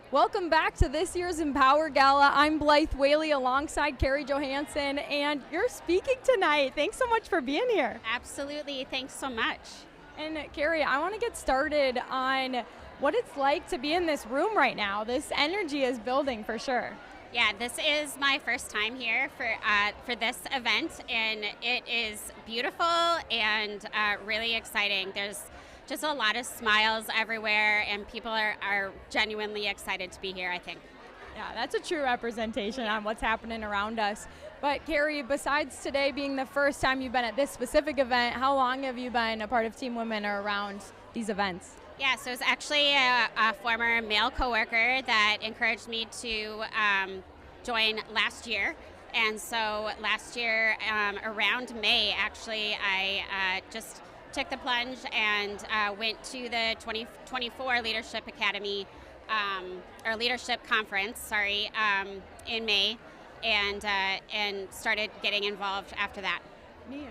Welcome back to this year's Empower Gala. I'm Blythe Whaley alongside Carrie Johansson, and you're speaking tonight. Thanks so much for being here. Absolutely. Thanks so much. And Carrie, I want to get started on what it's like to be in this room right now. This energy is building for sure. Yeah, this is my first time here for this event, and it is beautiful and really exciting. There's just a lot of smiles everywhere, and people are genuinely excited to be here, I think. Yeah, that's a true representation on what's happening around us. But Carrie, besides today being the first time you've been at this specific event, how long have you been a part of TeamWomen or around these events? Yeah, so it's actually a former male coworker that encouraged me to join last year. And so last year, around May, actually, I just took the plunge and went to the 2024 Leadership Academy, or Leadership Conference, in May, and started getting involved after that. Neat.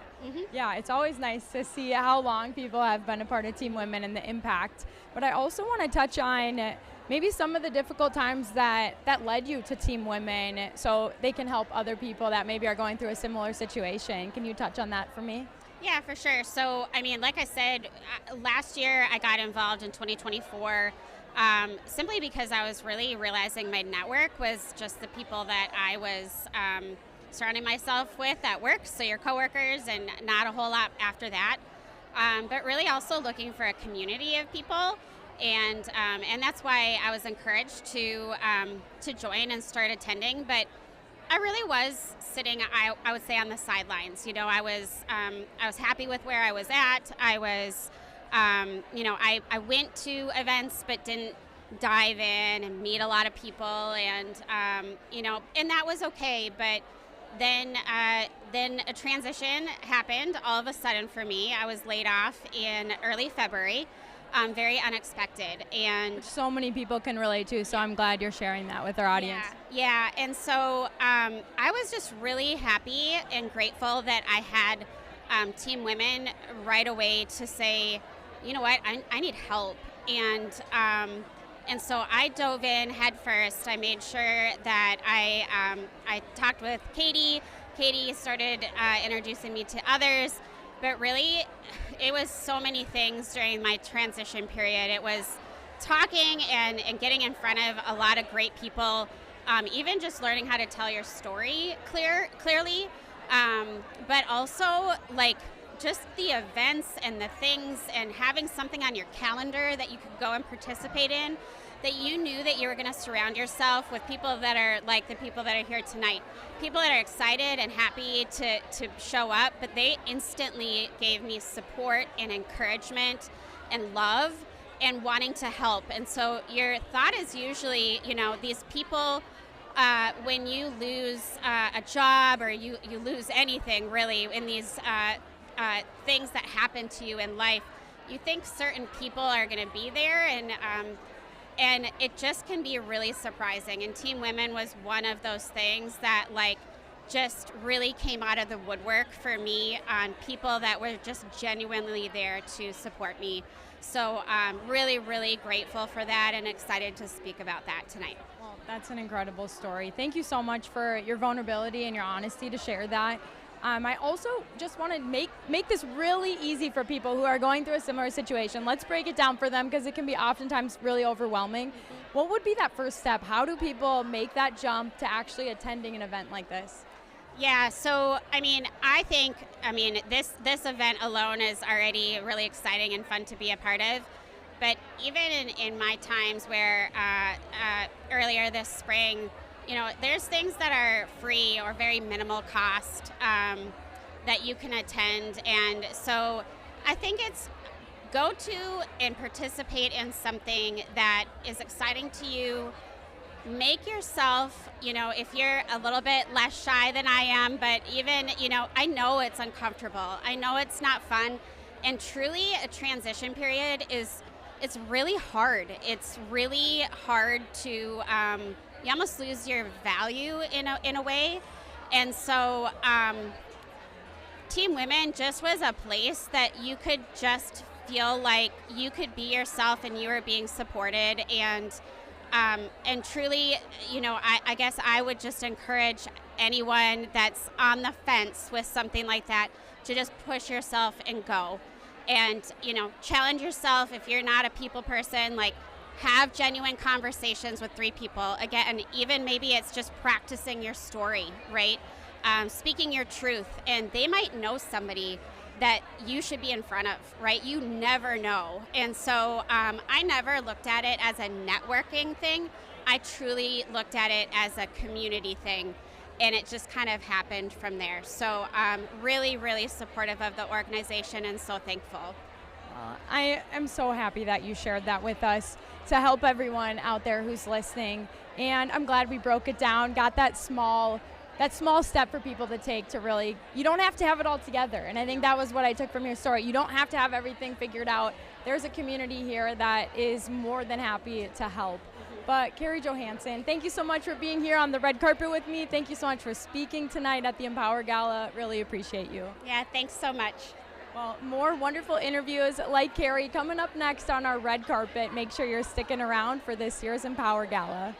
Yeah, it's always nice to see how long people have been a part of TeamWomen and the impact. But I also want to touch on maybe some of the difficult times that led you to TeamWomen so they can help other people that maybe are going through a similar situation. Can you touch on that for me? Yeah, for sure. So, I mean, like I said, last year I got involved in 2024 simply because I was really realizing my network was just the people that I was surrounding myself with at work, so your coworkers, and not a whole lot after that. But really also looking for a community of people, and that's why I was encouraged to join and start attending. But I really was sitting, I would say, on the sidelines. You know, I was happy with where I was at. I was, I went to events but didn't dive in and meet a lot of people, and and that was okay. But then a transition happened all of a sudden for me. I was laid off in early February. Very unexpected, and which so many people can relate to, so I'm glad you're sharing that with our audience. Yeah, and so I was just really happy and grateful that I had TeamWomen right away to say, you know what, I need help, and so I dove in head first. I made sure that I talked with Katie. Katie started introducing me to others. But really, it was so many things during my transition period. It was talking and getting in front of a lot of great people, even just learning how to tell your story clearly, but also like just the events and the things, and having something on your calendar that you could go and participate in, that you knew that you were going to surround yourself with people that are like the people that are here tonight, people that are excited and happy to show up, but they instantly gave me support and encouragement and love and wanting to help. And so your thought is usually, these people, when you lose a job or you lose anything really in these things that happen to you in life, you think certain people are going to be there, and it just can be really surprising. And TeamWomen was one of those things that just really came out of the woodwork for me, on people that were just genuinely there to support me. So I'm really, really grateful for that and excited to speak about that tonight. Well, that's an incredible story. Thank you so much for your vulnerability and your honesty to share that. I also just want to make this really easy for people who are going through a similar situation. Let's break it down for them, because it can be oftentimes really overwhelming. What would be that first step? How do people make that jump to actually attending an event like this? Yeah, so I think this event alone is already really exciting and fun to be a part of. But even in my times where earlier this spring, there's things that are free or very minimal cost that you can attend. And so I think it's go to and participate in something that is exciting to you. Make yourself, if you're a little bit less shy than I am, but even, I know it's uncomfortable. I know it's not fun. And truly, a transition period it's really hard. It's really hard to, you almost lose your value in a way. And so TeamWomen just was a place that you could just feel like you could be yourself and you were being supported. And And truly, I guess I would just encourage anyone that's on the fence with something like that to just push yourself and go. And, challenge yourself. If you're not a people person, like, have genuine conversations with 3 people. Again, even maybe it's just practicing your story, right? Speaking your truth. And they might know somebody that you should be in front of, right? You never know. And so I never looked at it as a networking thing. I truly looked at it as a community thing. And it just kind of happened from there. So really, really supportive of the organization and so thankful. I am so happy that you shared that with us to help everyone out there who's listening. And I'm glad we broke it down, got that small step for people to take to really, you don't have to have it all together. And I think that was what I took from your story. You don't have to have everything figured out. There's a community here that is more than happy to help. But Carrie Johansson, thank you so much for being here on the red carpet with me. Thank you so much for speaking tonight at the Empower Gala. Really appreciate you. Yeah, thanks so much. Well, more wonderful interviews like Carrie coming up next on our red carpet. Make sure you're sticking around for this year's Empower Gala.